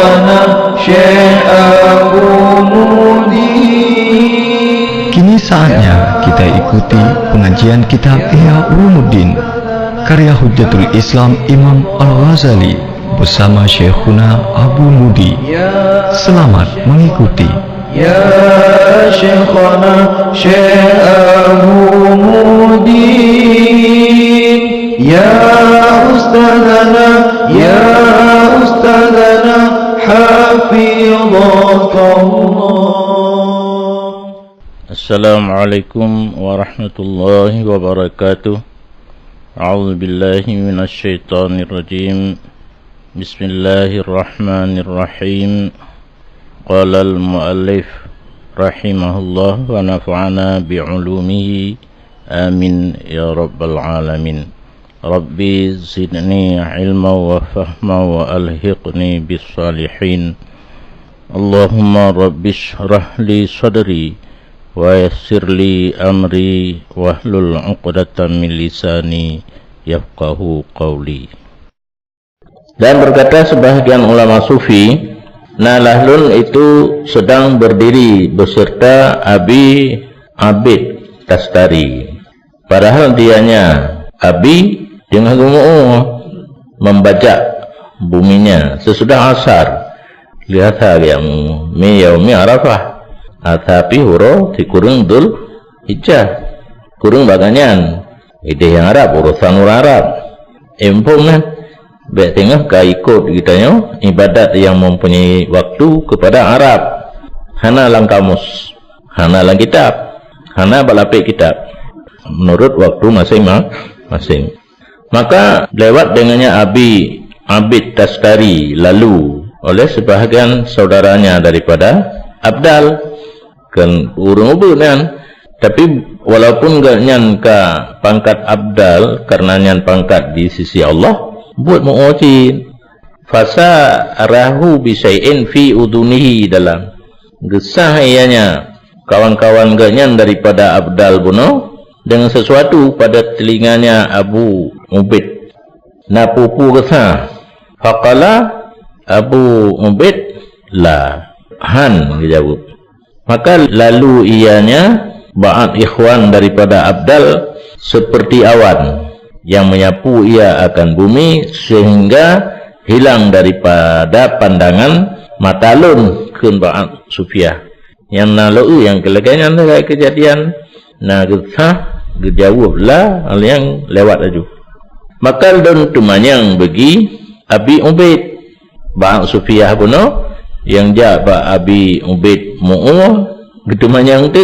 Syekhana Syekh Abu Mudi. Kini saatnya kita ikuti pengajian kitab Ihya Ulumuddin karya Hujjatul Islam Imam Al-Ghazali bersama Syekhuna Abu Mudi. Selamat mengikuti. Ya Syekhana Syekh Abu Mudi, Ya Ustadzana, Ya Ustadzana, Hafidhakallah. Assalamualaikum warahmatullahi wabarakatuh. A'udzu billahi minasy syaithanir rajim. Bismillahirrahmanirrahim. Qala al-muallif rahimahullah wa nafa'ana bi'ulumihi amin ya rabbal alamin. Rabbi zidni ilma wa fahma wa alhiqni bis salihin. Allahumma rabbi shrah li sadri wa yassir li amri wahlul 'uqdatam min lisani yafqahu qawli. Dan berkata sebahagian ulama sufi, Nalahlun itu sedang berdiri beserta Abi Abid Tastari. Padahal dianya Abi dengan membajak buminya sesudah asar. Lihat yang mi yaumi Arafah. Tapi huro dikurung dul hijjah. Kurung baganyan. Ide yang Arab, urusan orang Arab. Empung baik tengah ikut kitanya ibadat yang mempunyai waktu kepada Arab. Hana lang kamus, hana lang kitab, hana balapik kitab menurut waktu masing-masing. Maka lewat dengannya Abi Abid Tastari lalu oleh sebahagian saudaranya daripada Abdal kan urung ubunan. Tapi walaupun gak nyan ka pangkat Abdal karena nyan pangkat di sisi Allah, buat mu'ojin fasa arahu bisyai'in fi udunihi dalam gesah ianya kawan-kawan ganyan daripada Abdal buno dengan sesuatu pada telinganya Abu Ubid. Napupu gesah faqala Abu Ubid la han dijawab. Maka lalu ianya ba'at ikhwan daripada Abdal seperti awan yang menyapu ia akan bumi sehingga hilang daripada pandangan matalun kunba'at Sufiyah. Yang nalu yang kelaganya dari kejadian nagesah gejawablah yang lewat aju. Maka don tumanyang bagi Abi Ubaid ba'at Sufiyah kuno yang jaba Abi Ubaid mu'u getumanyang tu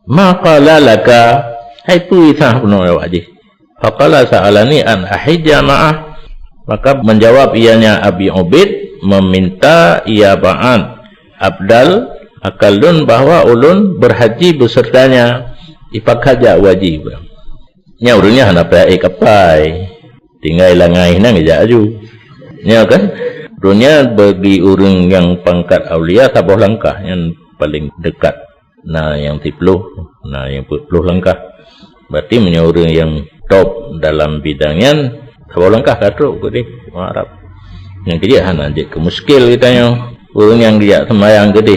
maka lalaka hai pu isah kuno lewat aje. Faqala sa'alani an ahijja ma'ah. Maka menjawab ianya Abi Ubaid meminta ia ba'an Abdal akalun bahwa ulun berhaji besertanya ipak haja wajib. Nya urungnya hana pae kapai. Tinggal langai nang ja aju. Nya kan urungnya bagi urang yang pangkat aulia tabuh langkah yang paling dekat. Nah yang 10, nah yang 10 langkah. Berarti menurut yang top dalam bidangnya tahu langkah katruk gede Arab yang gede hana je ke muskil kitanya urang yang dia sembahyang gede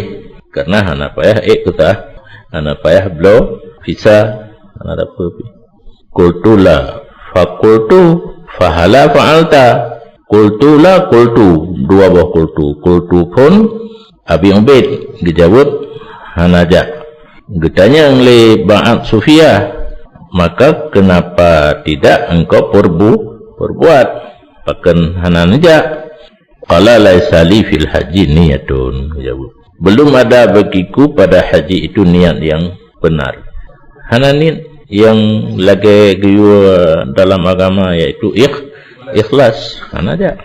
karena hana payah kita hana payah blow visa hana dapat kultula fakultu fahala fa'alta kultula kultu dua buah kultu pun Abi Ubaid dijawab hana ja getanya yang le ba'at Sufiyah. Maka kenapa tidak engkau perbuat pakan hana nejak. Qala laisa li fil haji niyatun. Belum ada bagiku pada haji itu niat yang benar. Hana niat yang lagi giwa dalam agama yaitu ikhlas hana ja.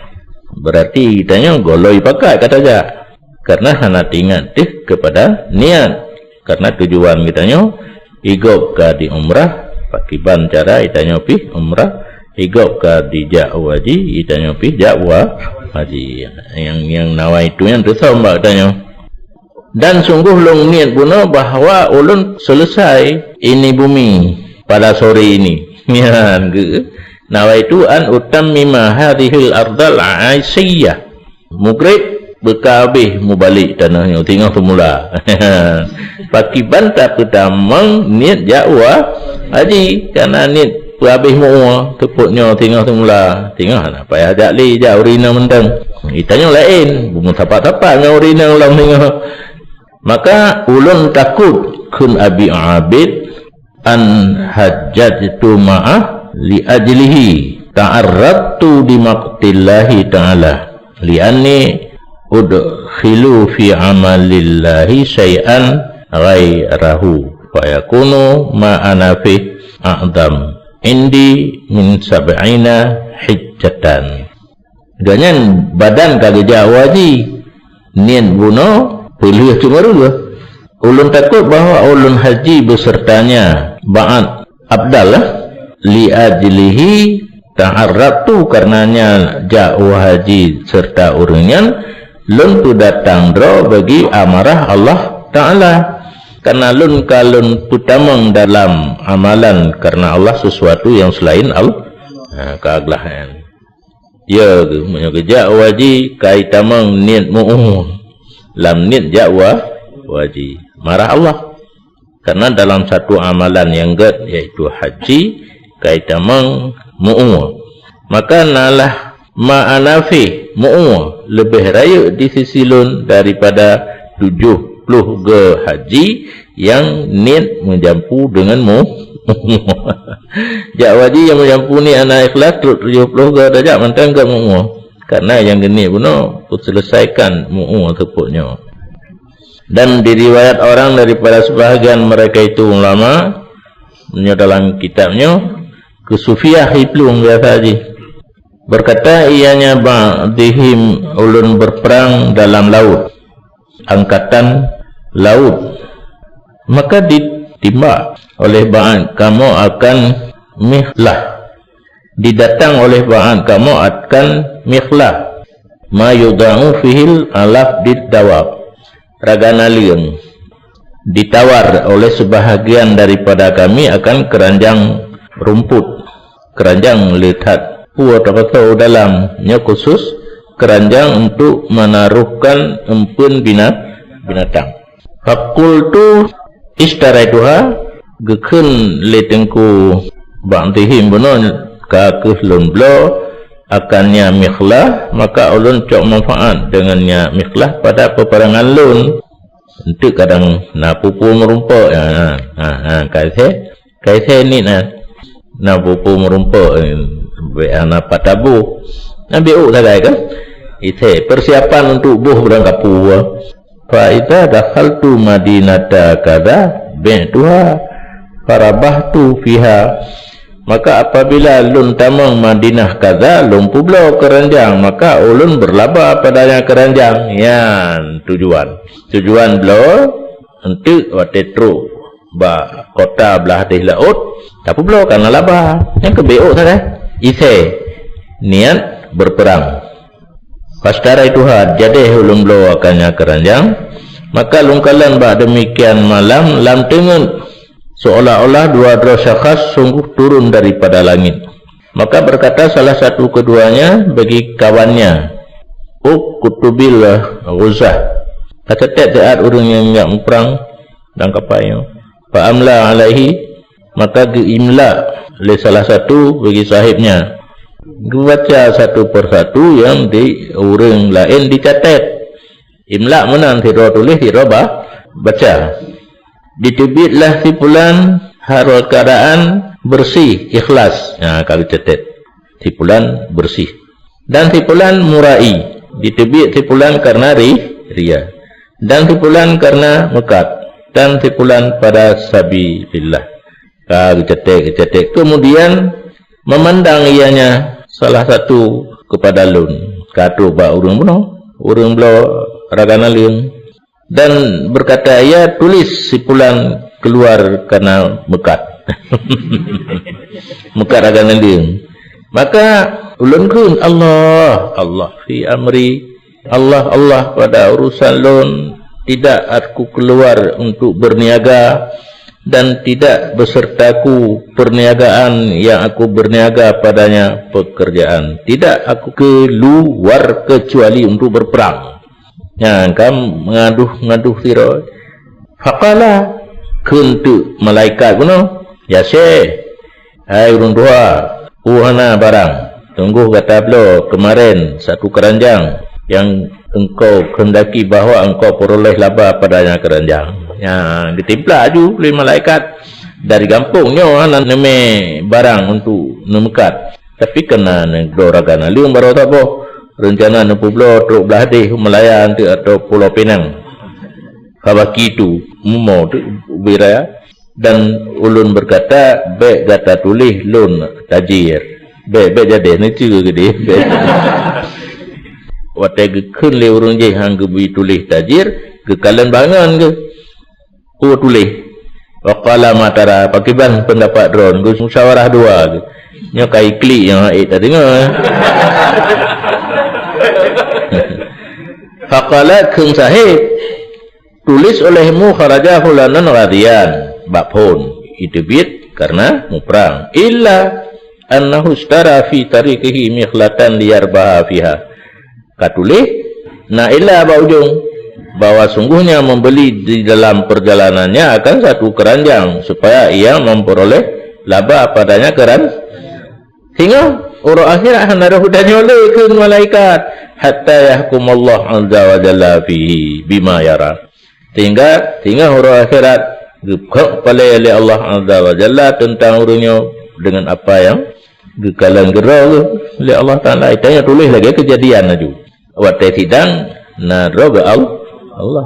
Berarti kitanya goloi pakai kata ja. Karena hana ingat kepada niat. Karena tujuan kitanya igop ka di umrah pakiban cara itanya pi umrah igop ka di ja'waji itanya pi ja'wa haji yang nawa itu yang resau mbak tanya. Dan sungguh long niat guna bahawa ulun selesai ini bumi pada sore ini. Mian ke nawa itu an utammima hadhil ardal aisiyah. Mukrib bekal habis mu balik tanahnya tinggal semula. Paki bantah pertama niat jakwa haji karena niat habis mu tepuknya tinggal semula. Tinggal nak payah jak li jak urina mentang. Itanya lain, bunga tapak-tapak dengan urina ulang tinggal. Maka ulun takut kun abi abid an hajjatu ma'ah li ajlihi ta'arradtu di maqtillahi ta'ala li'anni udkhilu fi amalillahi syai'an ghairahu fa yakunu ma'ana fi a'dam indi min sab'ina hijjatan. Ganyan badan kagak waji nian bunuh pilih cuma dulu. Ulun takut bahawa ulun haji besertanya ba'at abdal li ajlihi ta'arratu karenanya jauh haji serta uringan lun tu datang dro bagi amarah Allah Ta'ala karena lun kalun putamang dalam amalan karena Allah sesuatu yang selain Allah keaglahan ya menyokejak haji kaitamang niat mu'uh lam niat jakwa wajib marah Allah karena dalam satu amalan yang gad yaitu haji kaitamang mu'uh maka nalah ma'anafi mu'uh lebih raya di sisi lun daripada 70 ke haji yang niat menjampu dengan jak wajib yang menjampu ni anak ikhlas 70 ke dajak mantan ke mu'uh karena yang geni bunuh selesaikan mu'uh tepuknya. Dan diriwayat orang daripada sebahagian mereka itu ulama dalam kitabnya Kesufiyah Hiplung biasa haji berkata ianya ba'dihim ulun berperang dalam laut angkatan laut maka ditimbak oleh ba'an kamu akan mihlah didatang oleh ba'an kamu akan mikhlah ma yudha'u fihil alaf didawab ragana liang ditawar oleh sebahagian daripada kami akan keranjang rumput keranjang lihat puat atau dalamnya khusus keranjang untuk menaruhkan empun binatang fakultu istaraituha gekun letengku ba'dihim benon kakeh lun blo akannya mikhlah maka ulun cok manfaat dengannya mikhlah pada peperangan lun untuk kadang napupu merumpa kaise ni napupu merumpa anak patabu nabi sagai kan ite persiapan untuk buh berangkat puwa fa idza dakhaltu madinata kada bi'tuha farabahtu fiha maka apabila lun tamang Madinah kaza lumpu blo keranjang maka ulun berlaba padanya keranjang yan tujuan blo untuk watetru ba kota belah di laut tapi blo karena laba yang kebeo saja ise niat berperang pastara itu jadi ulun blo akannya keranjang maka lungkalan ba demikian malam lam tengen seolah-olah dua dosa khas sungguh turun daripada langit. Maka berkata salah satu keduanya bagi kawannya, kutubil ghuzah. Kata taat orang yang enggak perang dan kapainya. Fa amla alaihi maka diimla oleh salah satu bagi sahibnya. Dibaca satu persatu yang di orang lain dicatat. Imla mana tidak tulis tidak baca. Ditebitlah si fulan harul keadaan bersih ikhlas kalau catat si fulan bersih dan si fulan murai ditebit si fulan karena ria dan si fulan karena mekat dan si fulan pada sabilillah kalau catat kemudian memandang ianya salah satu kepada lun kata ba urang belo ragana liung dan berkata ya tulis si fulan keluar karena mekat mekat agama dia maka ulun kun Allah fi amri Allah pada urusan lun tidak aku keluar untuk berniaga dan tidak besertaku perniagaan yang aku berniaga padanya pekerjaan tidak aku keluar kecuali untuk berperang Ya, kam ngaduh siro. Faqala kuntu malaikat kuno. Ya syekh. Hai urun dua. Uhana barang. Tunggu kata beliau kemarin satu keranjang yang engkau kendaki bahawa engkau peroleh laba padanya keranjang. Ya, ditimplak ju oleh malaikat dari kampungnya anak neme barang untuk nemekat. Tapi kena negdorakan liung baru tak boh. Rencana nempu belah truk belah deh Melayan tu atau Pulau Penang. Kabaki tu mau tu biraya dan ulun berkata baik kata tulis lun tajir. Baik jadi ni juga gede. Watai gekun le urun je hang gebi tulis tajir ke kalian bangan ke. Oh tulis. Waqala matara pakiban pendapat drone gus musyawarah dua ke. Nya kai klik yang aik tak dengar. Faqala keng sahib tulis olehmu kharaja fulanan ghadiyan bapun itu bit karena muprang illa annahu istara fi tariqihi mikhlatan liyarbaha fiha katulih na illa ba ujung bahwa sungguhnya membeli di dalam perjalanannya akan satu keranjang supaya ia memperoleh laba padanya keranjang sehingga orang akhirat hendak hudanya oleh ke malaikat hatta yahkumallah azza wa jalla fihi bima yara sehingga orang akhirat kepada oleh Allah azza wa jalla tentang urungnya dengan apa yang gekalan gerau oleh Allah Ta'ala itanya tulis lagi kejadian aju waktu sidang nadroga Allah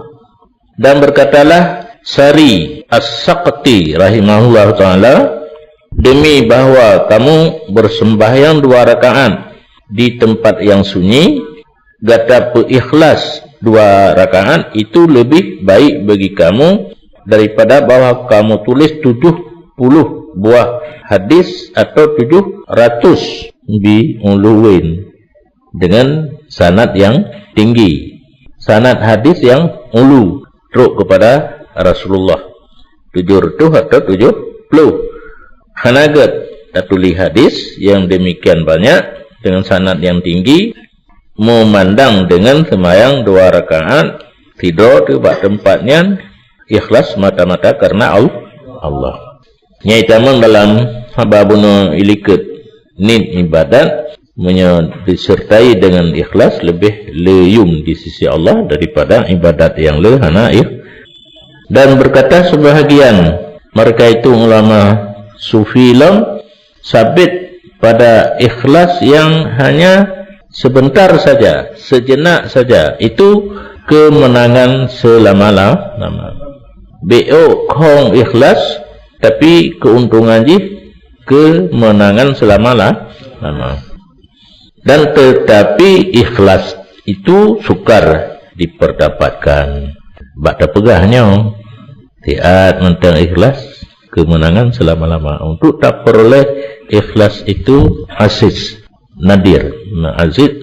dan berkatalah Sari As-Saqti rahimahullah Ta'ala demi bahawa kamu bersembahyang 2 rakaat di tempat yang sunyi gata ikhlas 2 rakaat itu lebih baik bagi kamu daripada bahawa kamu tulis 70 buah hadis atau 700 diuluin dengan sanad yang tinggi sanad hadis yang ulu truk kepada Rasulullah 700 atau 70 hanagat tatuli hadis yang demikian banyak dengan sanad yang tinggi memandang dengan semayang 2 rakaat tidur di tempatnya ikhlas mata-mata karena Allah. Nyai taman dalam hababunu iliket nid ibadat disertai dengan ikhlas lebih leyum di sisi Allah daripada ibadat yang lehana dan berkata sebahagian mereka itu ulama Sufi lam sabit pada ikhlas yang hanya sebentar saja, sejenak saja. Itu kemenangan selama-lama. Beo kong ikhlas tapi keuntungan ji kemenangan selama-lama. Dan tetapi ikhlas itu sukar diperdapatkan. Bak pegahnya tiat mentang ikhlas kemenangan selama-lama. Untuk tak peroleh ikhlas itu aziz, nadir. Aziz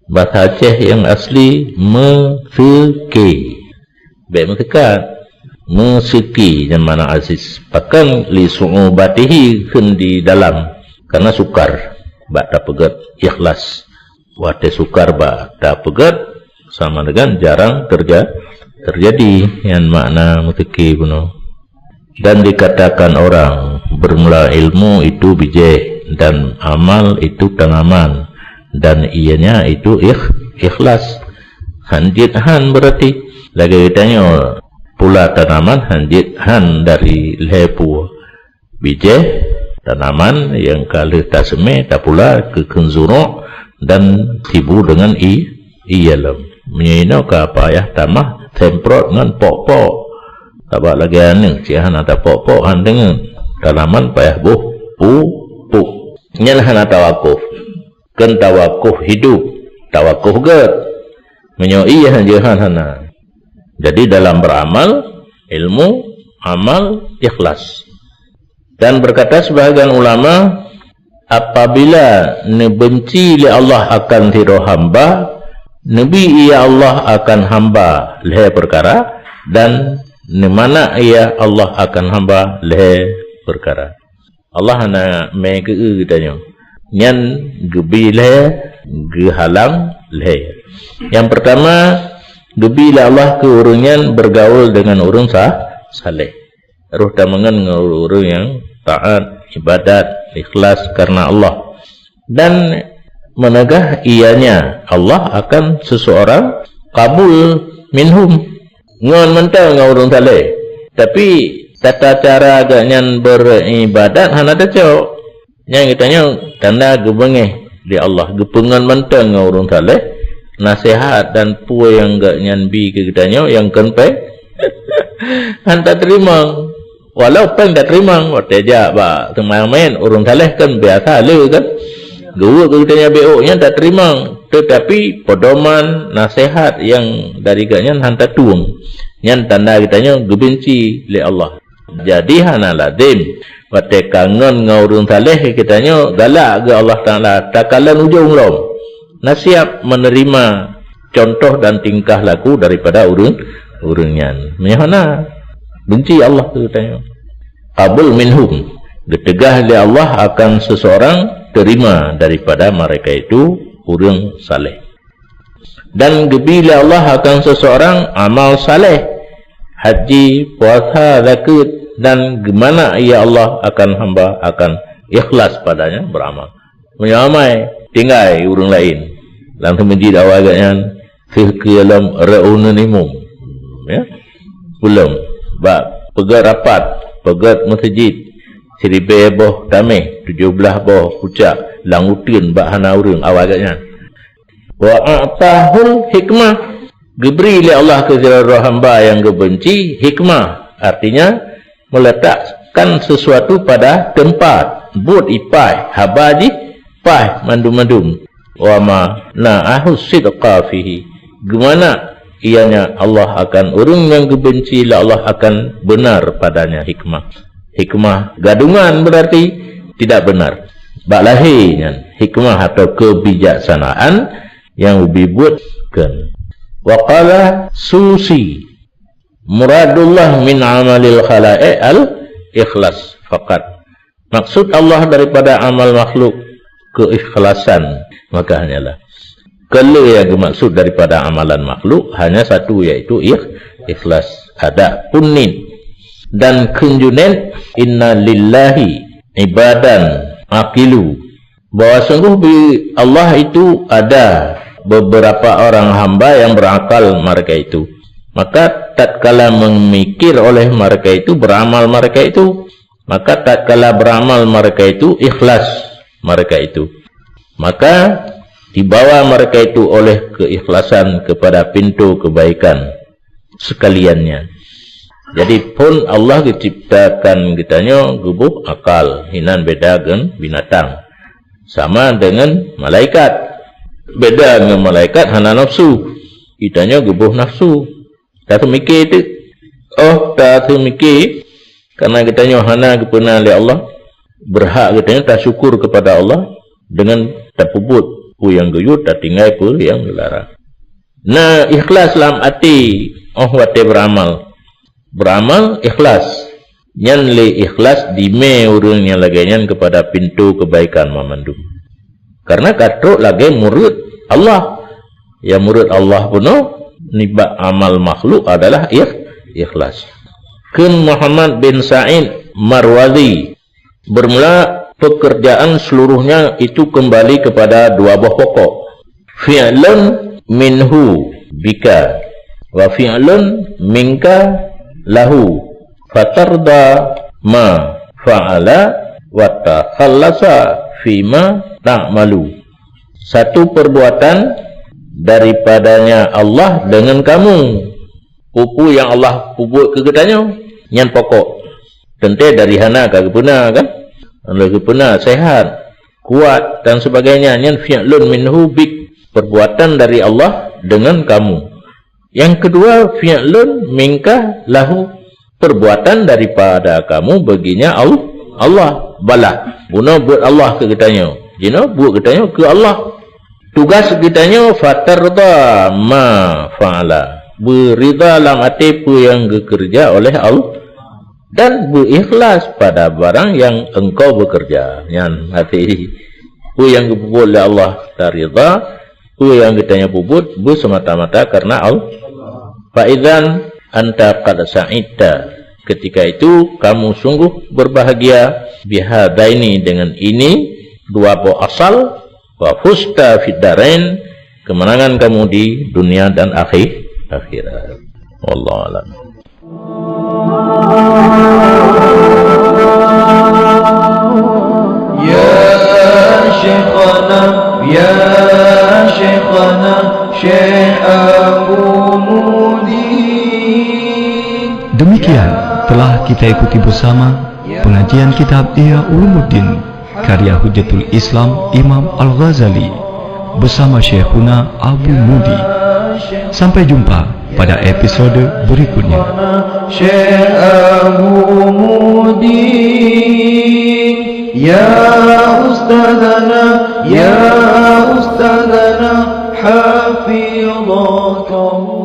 bahasa Aceh yang asli meseki. Baik mendekat meseki yang mana aziz. Bahkan li su'ubatihi di dalam karena sukar. Bak tak pegat ikhlas. Wate sukar bak tak pegat sama dengan jarang terjadi yang makna meseki puno. Dan dikatakan orang bermula ilmu itu bijak dan amal itu tanaman dan ianya itu ikhlas. Hanjit han berarti lagi ditanya pula tanaman hanjit han dari lepu bijak tanaman yang kalau tak seme tak pula kekenzuro dan tibu dengan iyalam menyina ke apa ya tamah temprot dengan pok-pok tabak lagi ane sihan ada pok-pok han dengan tanaman payah buh pu nyalah hana tawakuf kan tawakuf hidup tawakuf gad menyoi hanjahan hana jadi dalam beramal ilmu amal ikhlas dan berkata sebahagian ulama apabila nebenci li Allah akan tiru hamba nabi ia Allah akan hamba lehe perkara dan nemana ia Allah akan hamba lehe perkara Allah hana me ke tanya nyan gebi lehe gehalang lehe yang pertama Gebila Allah ke orang yang bergaul dengan orang saleh. Ruh tamangan dengan orang yang taat, ibadat, ikhlas karena Allah. Dan menegah ianya Allah akan seseorang kabul minhum. Ngon mentang dengan orang saleh. Tapi tata cara agaknya beribadat hana tacok. Yang kitanya tanda gebengeh di Allah. Gepengan mentang dengan orang saleh. Nasihat dan pua yang gak nyanbi ke kitanya yang kenpe hanta terima. Walau pun tak terima, waktu aja ba main orang saleh kan biasa le kan. Gua ke kitanya BO-nya tak terima, tetapi pedoman nasihat yang dari gaknya hanta tuang. Yang tanda kitanya gebenci li Allah. Jadi hana lazim waktu kangen dengan orang saleh kitanya galak ke Allah Taala takalan ujung lom. Nasihat menerima contoh dan tingkah laku daripada urungan. Mana benci Allah tu katanya. Qabul minhum. Getegah oleh Allah akan seseorang terima daripada mereka itu urang saleh. Dan gebila Allah akan seseorang amal saleh. Haji, puasa, zakat dan gimana ia Allah akan hamba akan ikhlas padanya beramal. Menyamai tinggal urang lain. Dalam masjid awal agaknya fikir dalam reunionimum. Ya. Belum. Bak pegat rapat, pegat masjid. Seribe boh damai, 17 boh pucak, langutin bak hana urang awal agaknya. Wa a'tahul hikmah. Diberi oleh Allah ke zirah hamba yang gebenci hikmah. Artinya meletakkan sesuatu pada tempat. Bud ipai, habaji, pai, mandum-mandum. Wa ma na'ahu sidqa fihi. Gimana ianya Allah akan urung yang gebenci la Allah akan benar padanya hikmah. Hikmah gadungan berarti tidak benar. Bak lahirnya hikmah atau kebijaksanaan yang dibuatkan. Wa qala Susi muradullah min amalil khalaiq al ikhlas faqat. Maksud Allah daripada amal makhluk keikhlasan. Maka hanyalah kalau yang dimaksud daripada amalan makhluk hanya satu, yaitu ikhlas. Ada punin dan kunjunen inna lillahi ibadan aqilu, bahwa sungguh Allah itu ada beberapa orang hamba yang berakal mereka itu. Maka tatkala memikir oleh mereka itu, beramal mereka itu, maka tatkala beramal mereka itu ikhlas mereka itu, maka dibawa mereka itu oleh keikhlasan kepada pintu kebaikan sekaliannya. Jadi pun Allah diciptakan kitanya gubuh akal, hinan beda dengan binatang. Sama dengan malaikat. Beda dengan malaikat hana nafsu. Kitanya gubuh nafsu. Tak mikir itu. Oh, tak mikir. Karena kitanya hana kepena oleh Allah. Berhak kitanya tak syukur kepada Allah dengan tak pubut. Pu yang guyut tak tinggal pu yang dilarang. Nah, ikhlas dalam hati. Oh, wate beramal. Beramal ikhlas. Yang le ikhlas dime urang yang lagainya kepada pintu kebaikan memandum. Karena katruk lagi murid Allah. Ya murid Allah pun nibak amal makhluk adalah ikhlas. Kun Muhammad bin Sa'id Marwazi bermula pekerjaan seluruhnya itu kembali kepada dua buah pokok. Fi'lun minhu bika wa fi'lun minka lahu fatarda ma fa'ala wa takhallasa fima ta'malu. Satu perbuatan daripadanya Allah dengan kamu. Pupu yang Allah pupuk ke kitanya yang pokok. Tentu dari hana ke guna kan? Lagi pernah sehat, kuat dan sebagainya. Yang fi'lun minhu bik, perbuatan dari Allah dengan kamu. Yang kedua fi'lun minka lahu, perbuatan daripada kamu baginya Allah. Bala guna buat Allah ke kitanya. Jina buat kitanya ke Allah. Tugas kitanya fatarda ma fa'ala, berida dalam hati apa yang bekerja oleh Allah dan berikhlas pada barang yang engkau bekerja. Yang hati apa yang dibubut oleh Allah tak rida, apa yang kitanya bubut semata-mata karena Fa'idzan anta qad sa'idta, ketika itu kamu sungguh berbahagia, bihadaini, dengan ini dua buah asal, wa fusta fid darain, kemenangan kamu di dunia dan akhirat. Wallahu a'lam. Ya Syekhana Syekh Abu Mudi. Demikian telah kita ikuti bersama pengajian kitab Ihya Ulumuddin karya Hujjatul Islam Imam Al-Ghazali bersama Syekhuna Abu Mudi. Sampai jumpa pada episode berikutnya. Syekh Abu Mudi, ya Ustadzana, ya Ustadzana, hafizaka Allah.